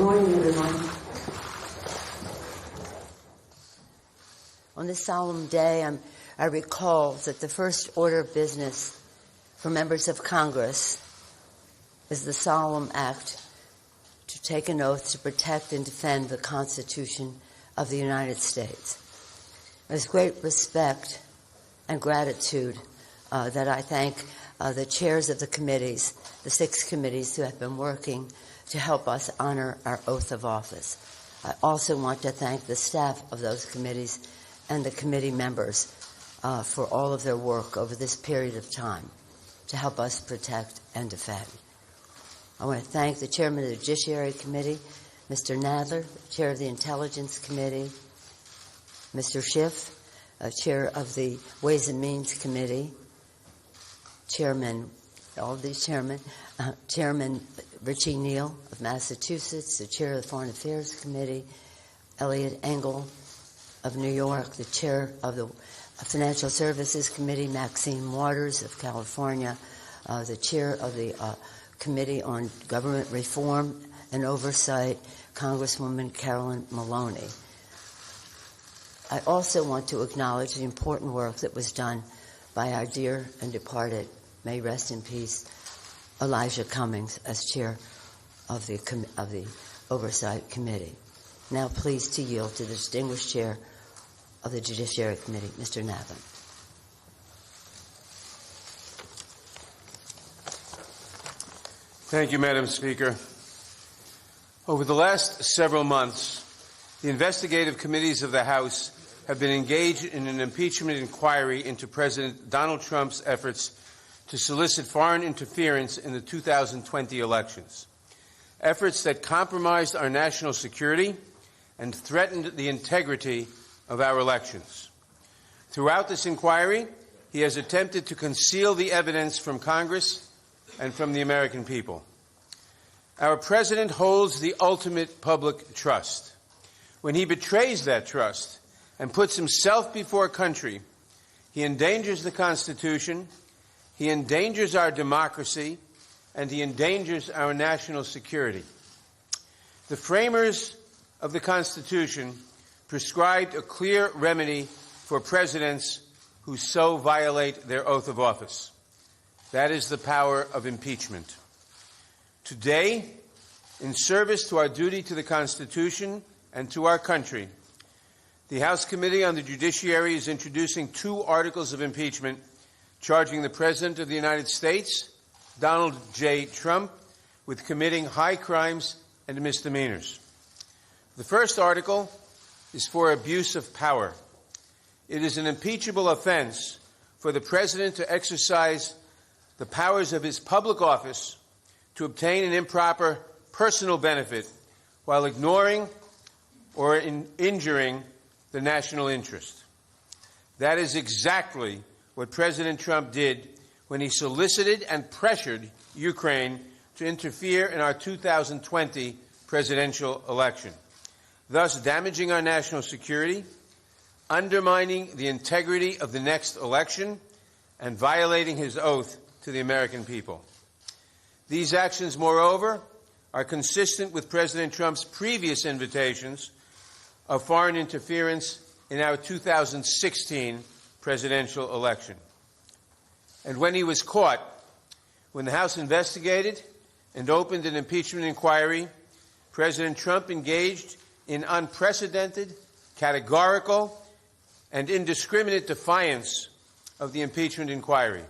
morning, everyone. On this solemn day, I recall that the first order of business for members of Congress is the solemn act to take an oath to protect and defend the Constitution of the United States. There's great respect and gratitude that I thank the chairs of the committees, the 6 committees who have been working to help us honor our oath of office. I also want to thank the staff of those committees and the committee members for all of their work over this period of time to help us protect and defend. I want to thank the chairman of the Judiciary Committee, Mr. Nadler, chair of the Intelligence Committee, Mr. Schiff, chair of the Ways and Means Committee, Chairman Richie Neal of Massachusetts, the chair of the Foreign Affairs Committee, Elliot Engel of New York, the chair of the Financial Services Committee, Maxine Waters of California, the chair of the Committee on Government Reform and Oversight, Congresswoman Carolyn Maloney. I also want to acknowledge the important work that was done by our dear and departed, may rest in peace, Elijah Cummings as chair of the Oversight Committee. Now pleased to yield to the distinguished chair of the Judiciary Committee, Mr. Nadler. Thank you, Madam Speaker. Over the last several months, the investigative committees of the House have been engaged in an impeachment inquiry into President Donald Trump's efforts to solicit foreign interference in the 2020 elections, efforts that compromised our national security and threatened the integrity of our elections. Throughout this inquiry, he has attempted to conceal the evidence from Congress and from the American people. Our president holds the ultimate public trust. When he betrays that trust and puts himself before country, he endangers the Constitution, he endangers our democracy, and he endangers our national security. The framers of the Constitution prescribed a clear remedy for presidents who so violate their oath of office. That is the power of impeachment. Today, in service to our duty to the Constitution and to our country, the House Committee on the Judiciary is introducing 2 articles of impeachment charging the President of the United States, Donald J. Trump, with committing high crimes and misdemeanors. The first article is for abuse of power. It is an impeachable offense for the President to exercise the powers of his public office to obtain an improper personal benefit while ignoring or injuring the national interest. That is exactly what President Trump did when he solicited and pressured Ukraine to interfere in our 2020 presidential election, thus damaging our national security, undermining the integrity of the next election, and violating his oath to the American people. These actions, moreover, are consistent with President Trump's previous invitations of foreign interference in our 2016 presidential election. And when he was caught, when the House investigated and opened an impeachment inquiry, President Trump engaged in unprecedented, categorical, and indiscriminate defiance of the impeachment inquiry.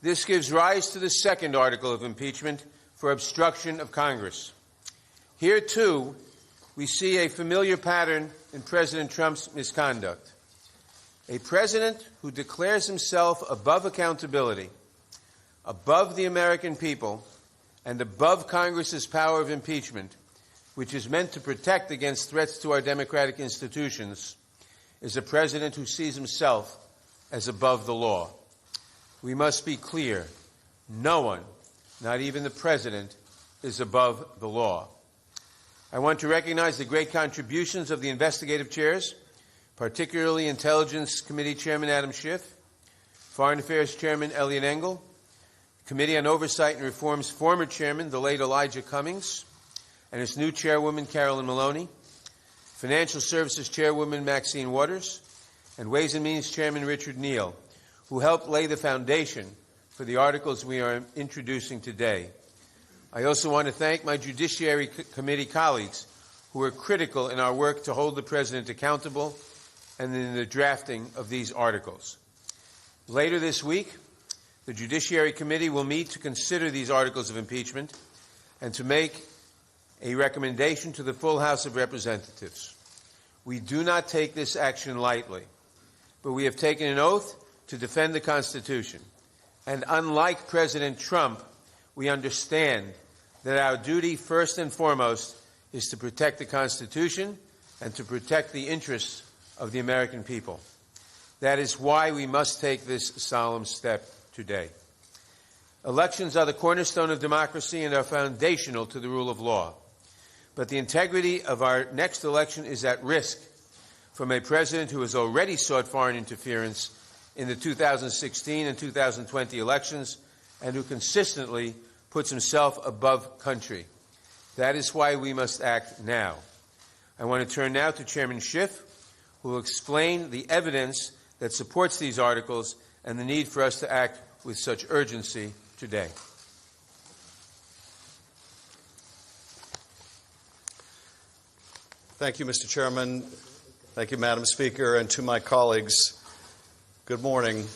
This gives rise to the second article of impeachment for obstruction of Congress. Here, too, we see a familiar pattern in President Trump's misconduct. A president who declares himself above accountability, above the American people, and above Congress's power of impeachment, which is meant to protect against threats to our democratic institutions, is a president who sees himself as above the law. We must be clear. No one, not even the president, is above the law. I want to recognize the great contributions of the investigative chairs, particularly Intelligence Committee Chairman Adam Schiff, Foreign Affairs Chairman Elliot Engel, Committee on Oversight and Reform's former chairman, the late Elijah Cummings, and its new chairwoman, Carolyn Maloney, Financial Services Chairwoman Maxine Waters, and Ways and Means Chairman Richard Neal, who helped lay the foundation for the articles we are introducing today. I also want to thank my Judiciary Committee colleagues who were critical in our work to hold the President accountable and in the drafting of these articles. Later this week, the Judiciary Committee will meet to consider these articles of impeachment and to make a recommendation to the full House of Representatives. We do not take this action lightly, but we have taken an oath to defend the Constitution. And unlike President Trump, we understand that our duty, first and foremost, is to protect the Constitution and to protect the interests of the American people. That is why we must take this solemn step today. Elections are the cornerstone of democracy and are foundational to the rule of law. But the integrity of our next election is at risk from a president who has already sought foreign interference in the 2016 and 2020 elections and who consistently puts himself above country. That is why we must act now. I want to turn now to Chairman Schiff, who will explain the evidence that supports these articles and the need for us to act with such urgency today. Thank you, Mr. Chairman. Thank you, Madam Speaker, and to my colleagues, good morning.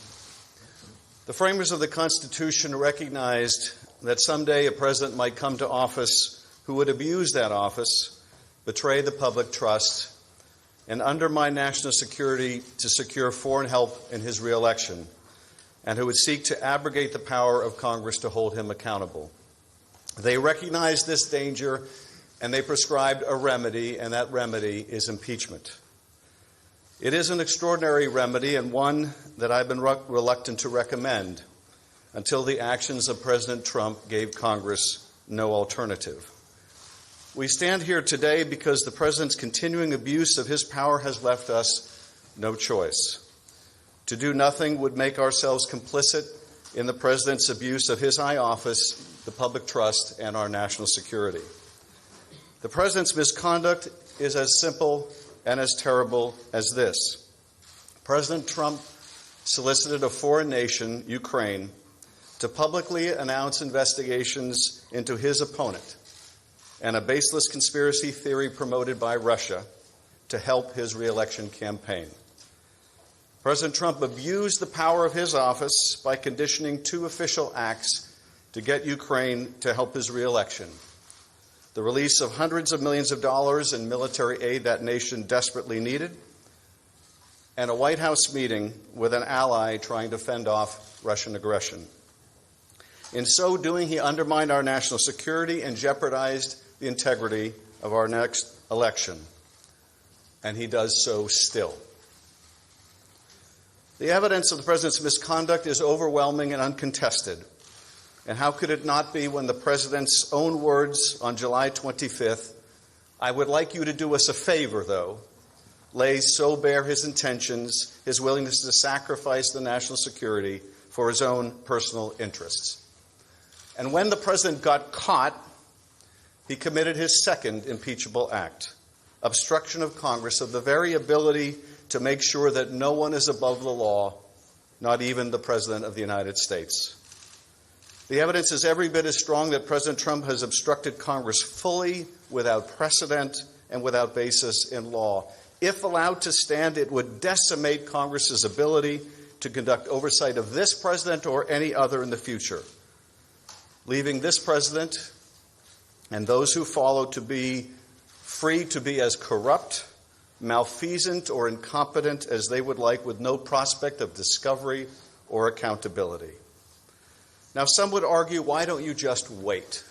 The framers of the Constitution recognized that someday a president might come to office who would abuse that office, betray the public trust, and undermine national security to secure foreign help in his reelection, and who would seek to abrogate the power of Congress to hold him accountable. They recognized this danger, and they prescribed a remedy, and that remedy is impeachment. It is an extraordinary remedy and one that I've been reluctant to recommend until the actions of President Trump gave Congress no alternative. We stand here today because the President's continuing abuse of his power has left us no choice. To do nothing would make ourselves complicit in the President's abuse of his high office, the public trust, and our national security. The President's misconduct is as simple and as terrible as this. President Trump solicited a foreign nation, Ukraine, to publicly announce investigations into his opponent and a baseless conspiracy theory promoted by Russia to help his reelection campaign. President Trump abused the power of his office by conditioning two official acts to get Ukraine to help his reelection: the release of hundreds of millions of dollars in military aid that nation desperately needed, and a White House meeting with an ally trying to fend off Russian aggression. In so doing, he undermined our national security and jeopardized the integrity of our next election. And he does so still. The evidence of the President's misconduct is overwhelming and uncontested. And how could it not be when the President's own words on July 25th, "I would like you to do us a favor, though," lays so bare his intentions, his willingness to sacrifice the national security for his own personal interests. And when the President got caught, he committed his second impeachable act: obstruction of Congress of the very ability to make sure that no one is above the law, not even the President of the United States. The evidence is every bit as strong that President Trump has obstructed Congress fully, without precedent, and without basis in law. If allowed to stand, it would decimate Congress's ability to conduct oversight of this president or any other in the future, leaving this president and those who follow to be free to be as corrupt, malfeasant, or incompetent as they would like, with no prospect of discovery or accountability. Now, some would argue, why don't you just wait?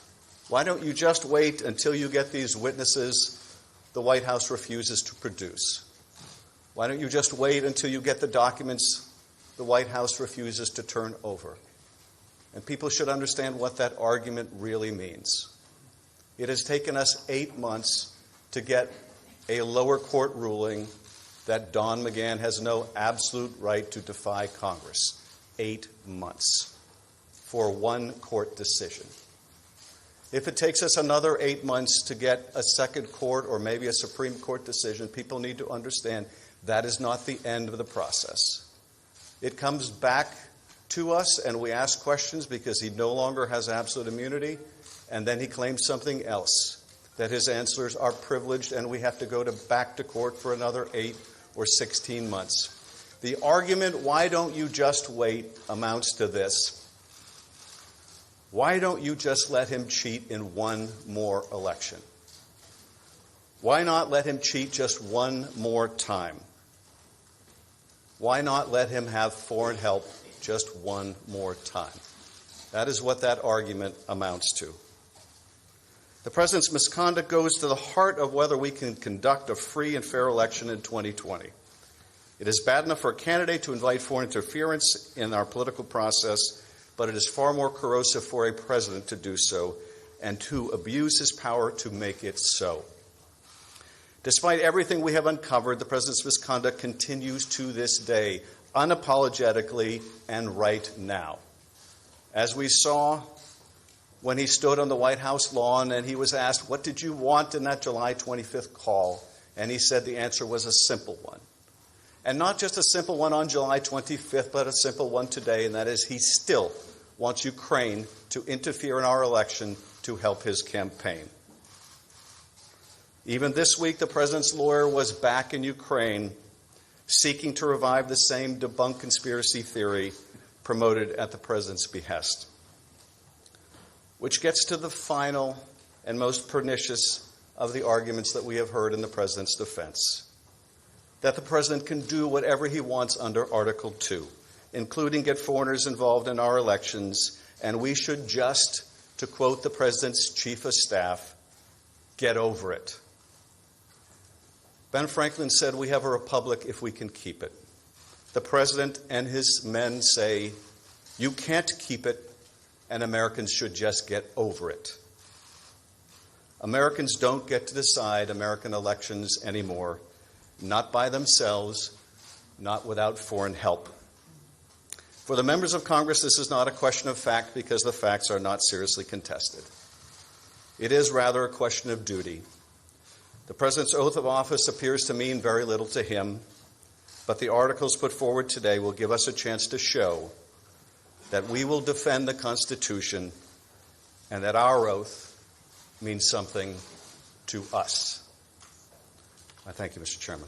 Why don't you just wait until you get these witnesses the White House refuses to produce? Why don't you just wait until you get the documents the White House refuses to turn over? And people should understand what that argument really means. It has taken us 8 months to get a lower court ruling that Don McGahn has no absolute right to defy Congress. 8 months for one court decision. If it takes us another 8 months to get a second court or maybe a Supreme Court decision, people need to understand that is not the end of the process. It comes back to us and we ask questions because he no longer has absolute immunity, and then he claims something else, that his answers are privileged and we have to go back to court for another 8 or 16 months. The argument, why don't you just wait, amounts to this. Why don't you just let him cheat in one more election? Why not let him cheat just one more time? Why not let him have foreign help just one more time? That is what that argument amounts to. The president's misconduct goes to the heart of whether we can conduct a free and fair election in 2020. It is bad enough for a candidate to invite foreign interference in our political process, but it is far more corrosive for a president to do so and to abuse his power to make it so. Despite everything we have uncovered, the president's misconduct continues to this day, unapologetically and right now. As we saw when he stood on the White House lawn and he was asked, what did you want in that July 25th call? And he said the answer was a simple one. And not just a simple one on July 25th, but a simple one today, and that is he still wants Ukraine to interfere in our election to help his campaign. Even this week, the president's lawyer was back in Ukraine seeking to revive the same debunked conspiracy theory promoted at the president's behest. Which gets to the final and most pernicious of the arguments that we have heard in the president's defense. That the president can do whatever he wants under Article 2, including get foreigners involved in our elections, and we should just, to quote the president's chief of staff, get over it. Ben Franklin said, we have a republic if we can keep it. The president and his men say, you can't keep it, and Americans should just get over it. Americans don't get to decide American elections anymore, not by themselves, not without foreign help. For the members of Congress, this is not a question of fact because the facts are not seriously contested. It is rather a question of duty. The president's oath of office appears to mean very little to him, but the articles put forward today will give us a chance to show that we will defend the Constitution and that our oath means something to us. I thank you, Mr. Chairman.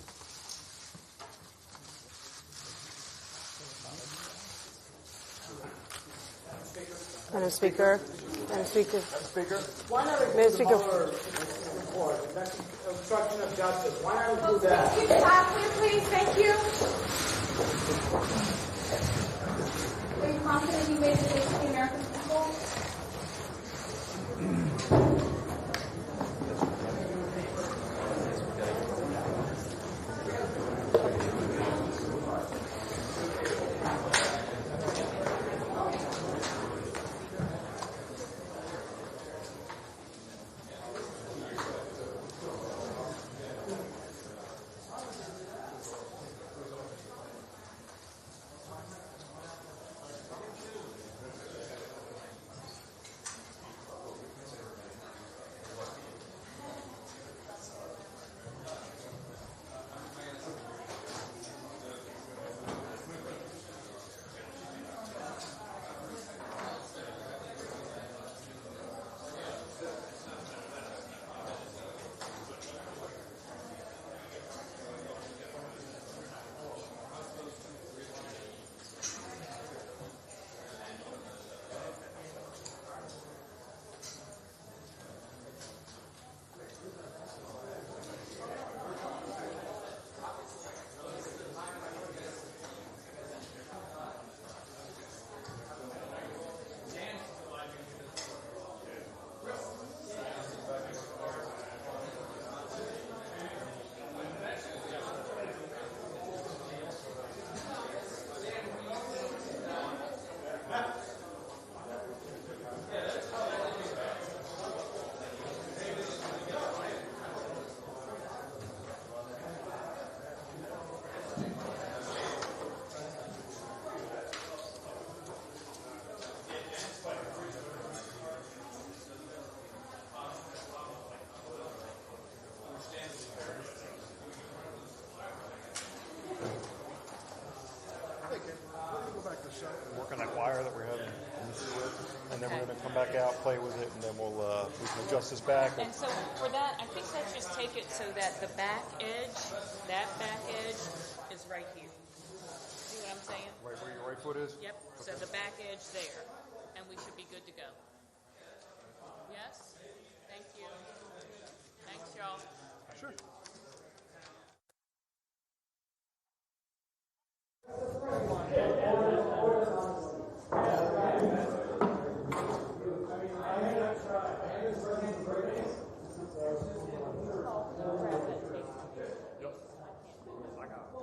Madam Speaker. Madam Speaker. Madam Speaker. Report. That's obstruction of justice. Why don't we do that? Keep it halfway, please. Thank you. Are you confident you made the case to the American people? and then Okay. we're going to come back out, play with it, and then we can adjust this back. And so for that, I think let's just take it so that the back edge is right here. See what I'm saying? Right where your right foot is? Yep. So the back edge there, and we should be good to go. Yes? Thank you. Thanks, y'all. Sure.